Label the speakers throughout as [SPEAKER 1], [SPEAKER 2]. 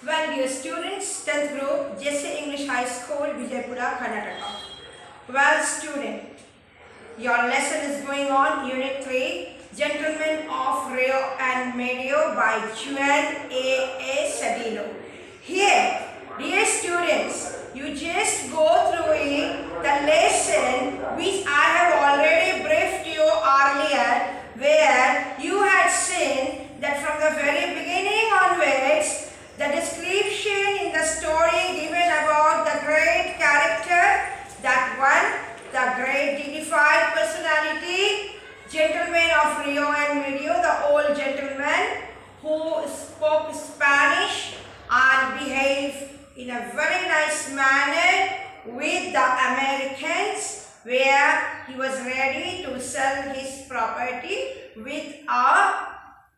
[SPEAKER 1] Well, dear students, 10th group, Jaycees English High School, Vijaypura, Karnataka. Well, student, your lesson is going on, Unit 3, Gentlemen of Rio and Medio by Juan A. Sadilo. Here, dear students, you just go through the lesson which I have already briefed you earlier, where you had seen that from the very beginning onwards, the description in the story given about the great character, that one, the great dignified personality, gentleman of Rio and Medio, the old gentleman who spoke Spanish and behaved in a very nice manner with the Americans, where he was ready to sell his property with a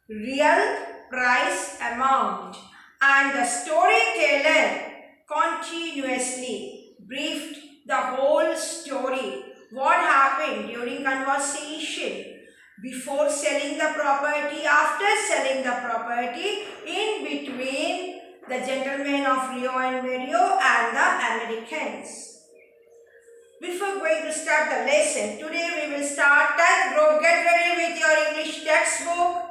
[SPEAKER 1] real price amount. And the storyteller continuously briefed the whole story. What happened during conversation, before selling the property, after selling the property, in between the gentlemen of Rio and Medio and the Americans. Before going to start the lesson, today we will start 10th group. Get ready with your English textbook,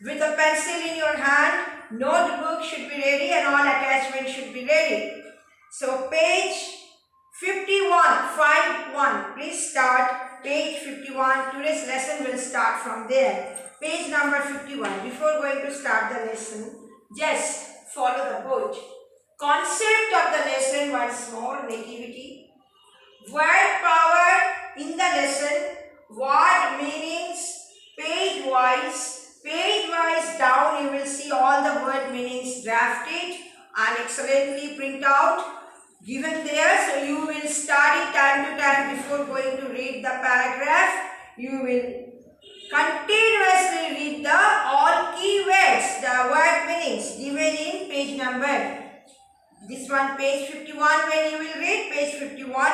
[SPEAKER 1] with a pencil in your hand. Notebook should be ready and all attachments should be ready. So page 51, please start page 51. Today's lesson will start from there. Page number 51. Before going to start the lesson, just follow the board. Concept of the lesson once more, nativity. Word power in the lesson, word meanings, page wise. Page wise down you will see all the word meanings drafted and excellently print out given there. So you will study time to time before going to read the paragraph. You will continuously read the all keywords, the word meanings given in page number. This one page 51 when you will read page 51.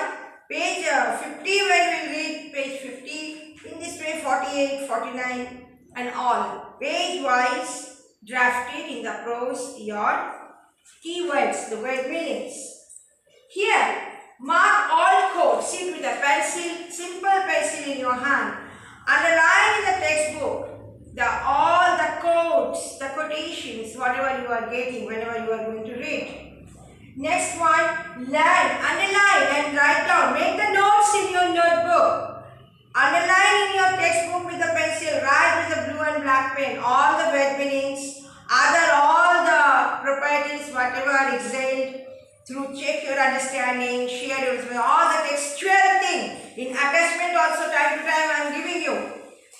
[SPEAKER 1] Page 50 when we will read page 50. In this way 48, 49. And all page wise drafted in the prose your keywords, the word meanings. Here mark all quotes. Sit with a pencil, simple pencil in your hand. Underline in the textbook all the quotes, the quotations, whatever you are getting whenever you are going to read. Next one, learn, underline and write down. Make the notes in your notebook. Underline in your textbook with a pencil, write with a blue and black pen all the word meanings, all the properties, whatever exiled through check your understanding, share your with all the textual thing. In attachment also time to time I am giving you.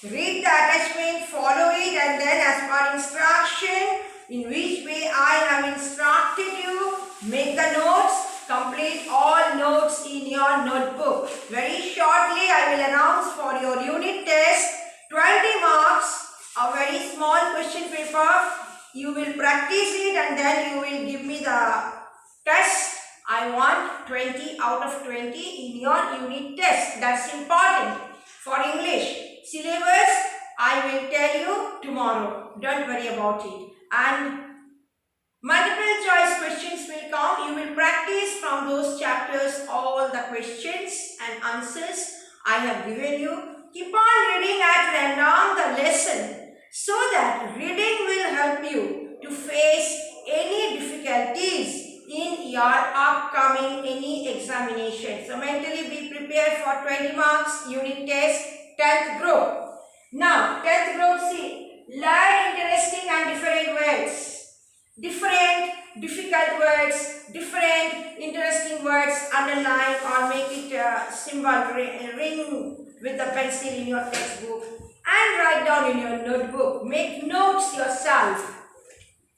[SPEAKER 1] Read the attachment, follow it and then as per instruction, in which way I have instructed you, make the notes. Complete all notes in your notebook. Very shortly I will announce for your unit test 20 marks, a very small question paper. You will practice it and then you will give me the test. I want 20 out of 20 in your unit test. That's important for English. Syllabus I will tell you tomorrow. Don't worry about it. And multiple choice questions will come. You will practice from those chapters all the questions and answers I have given you. Keep on reading at random the lesson so that reading will help you to face any difficulties in your upcoming any examination. So mentally be prepared for 20 marks unit test 10th group. Now 10th group, see, learn interesting and different words. Different difficult words, different interesting words, underline or make it a symbol, ring with the pencil in your textbook and write down in your notebook. Make notes yourself.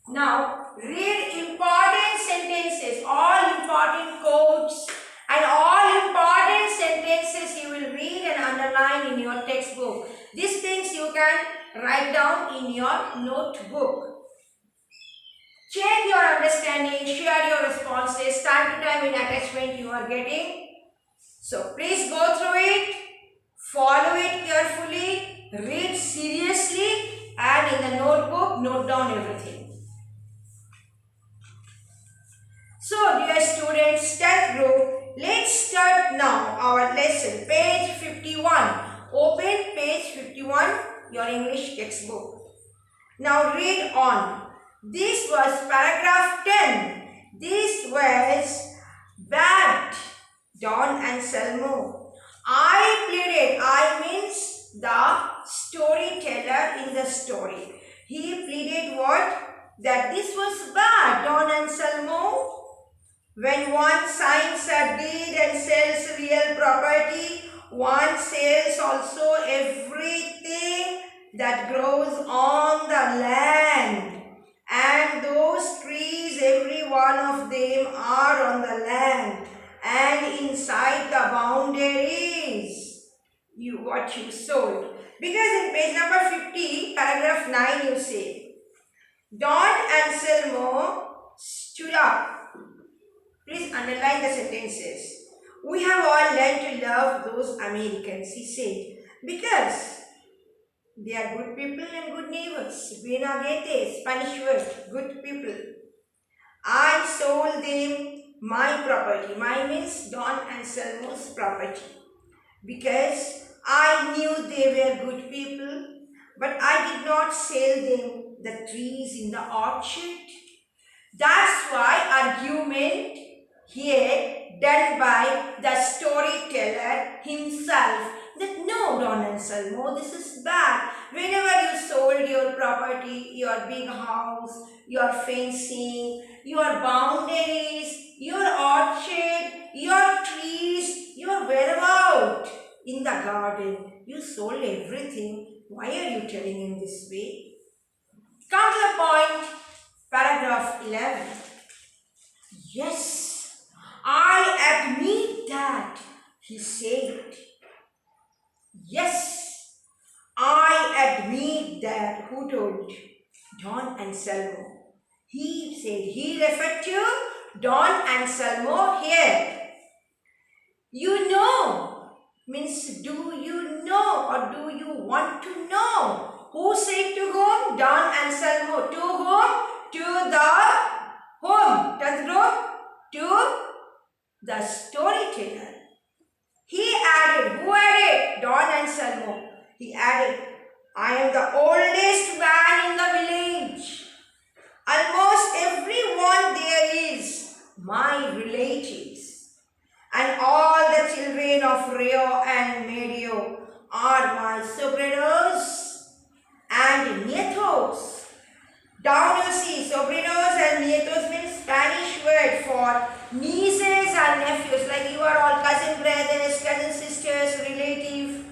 [SPEAKER 1] Now read important sentences, all important quotes and all important sentences you will read and underline in your textbook. These things you can write down in your notebook. Check your understanding, share your responses, time to time in attachment you are getting. So please go through it, follow it carefully, read seriously and in the notebook note down everything. dear students, 10th group, let's start now our lesson. Page 51. Open page 51, your English textbook. Now read on. This was paragraph 10. This was bad, Don and Selmo. I pleaded. I means the storyteller in the story. He pleaded what? That this was bad, Don and Selmo. When one signs a deed and sells real property, one sells also everything that grows on the land. And those trees, every one of them are on the land and inside the boundaries. What you sold. Because in page number 50, paragraph 9, you say, Don and Selmo stood up. Please underline the sentences. We have all learned to love those Americans, he said, because they are good people and good neighbors. Buena gente, Spanish word, good people. I sold them my property. My means Don and Selmo's property. Because I knew they were good people, but I did not sell them the trees in the orchard. That's why argument here done by the storyteller himself that no, Don and Selmo, this is bad. Whenever you sold your property, your big house, your fencing, your boundaries, your orchard, your trees, your whereabout in the garden, you sold everything. Why are you telling him this way? Come to the point, paragraph 11. Yes, I admit that, he said. Yes, I admit that. Who told? Don and Selmo. He said, he referred to Don and Selmo here. You know means do you know or do you want to know? Who said to whom? Don and Selmo. To whom? To the whom? 10th group? To the storyteller. He added, who added? Don and Selmo. He added, I am the oldest man in the village. Almost everyone there is my relatives. And all the children of Rio and Medio are my sobrinos and nietos. Down you see, sobrinos and nietos means Spanish word for nieces and nephews. Like you are all cousin brothers, cousin sisters, relative.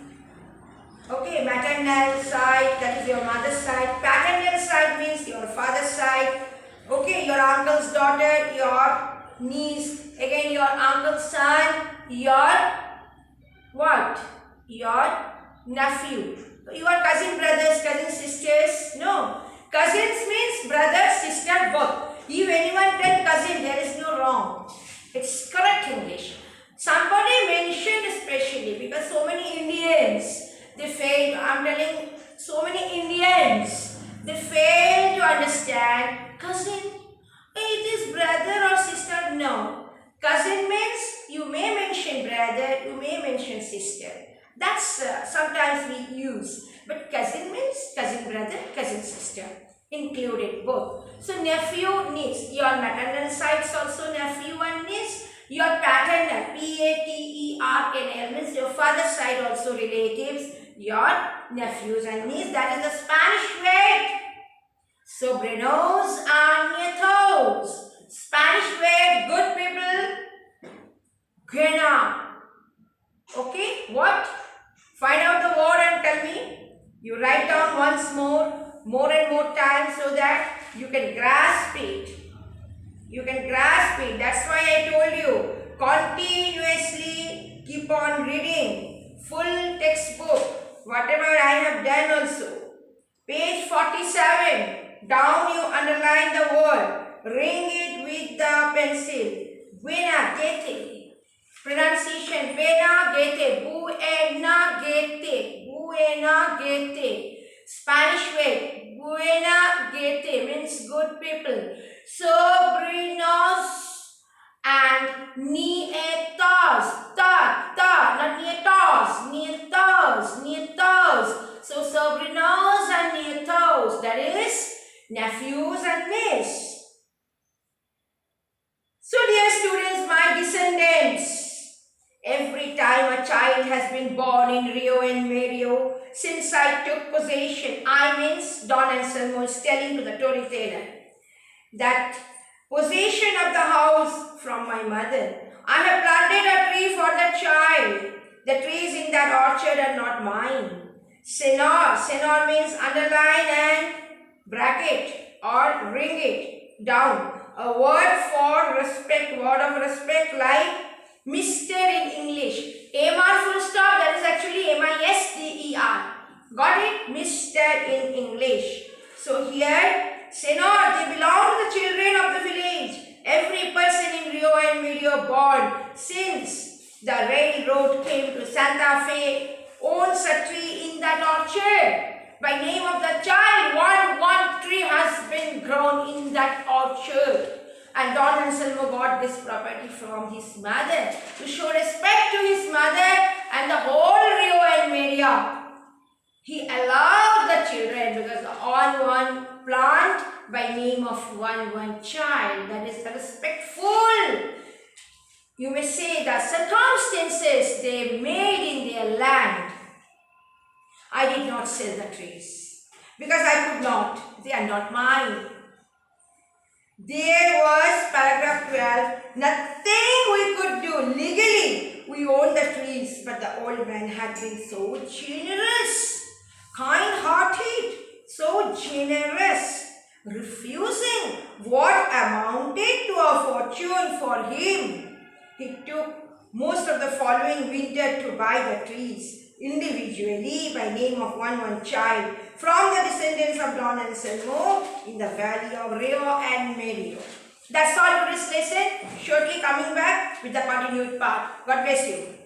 [SPEAKER 1] Okay, maternal side, that is your mother's side. Paternal side means your father's side. Okay, your uncle's daughter, your niece. Again, your uncle's son, your what? Your nephew. You are cousin brothers, cousin sisters. No. Cousins means brother, sister, both. If anyone tell cousin, there is no wrong. It's correct English. Somebody mentioned especially because so many Indians, they fail. I'm telling so many Indians, they fail to understand cousin. It is brother or sister. No. Cousin means you may mention brother, you may mention sister. That's sometimes we use. But cousin means cousin brother, cousin sister. Included both. So nephew, niece. Your maternal side is also nephew and niece. Your paternal, P-A-T-E-R-N-L means your father's side also relatives. Your nephews and niece. That is the Spanish word. Sobrinos and nietos. Spanish word, good people. Buena. Okay, what? Find out the word and tell me. You write down once more and more times so that you can grasp it. You can grasp it. That's why I told you. Continuously keep on reading. Full textbook. Whatever I have done also. Page 47. Down you underline the word. Ring it with the pencil. Buena, gete. Pronunciation. Buena, gete. Buena, gete. Buena, gete. Spanish word. Buena, gete means good people. Sobrinos and nephews and niece. So dear students, my descendants, every time a child has been born in Rio and Medio, since I took possession, I means Don Anselmo is telling to the storyteller that possession of the house from my mother, I have planted a tree for the child. The trees in that orchard are not mine. Senor means underline and bracket or ring it down. A word for respect, word of respect like Mr. in English. M-R full stop, that is actually M-I-S-T-E-R. Got it? Mr. in English. So here, Senor, they belong to the children of the village. Every person in Rio and Medio born since the railroad came to Santa Fe owns a tree in that orchard. By name of the child, one tree has been grown in that orchard. And Don Anselmo got this property from his mother to show respect to his mother and the whole Rio and Medio. He allowed the children because on one plant by name of one child, that is respectful. You may say the circumstances they made in their land. I did not sell the trees because I could not. They are not mine. There was paragraph 12. Nothing we could do legally. We own the trees, but the old man had been so generous, kind-hearted, so generous, refusing what amounted to a fortune for him. He took most of the following winter to buy the trees individually by name of one child from the descendants of Don Anselmo in the valley of Rio and Medio. That's all for this lesson. Shortly coming back with the continued part. God bless you.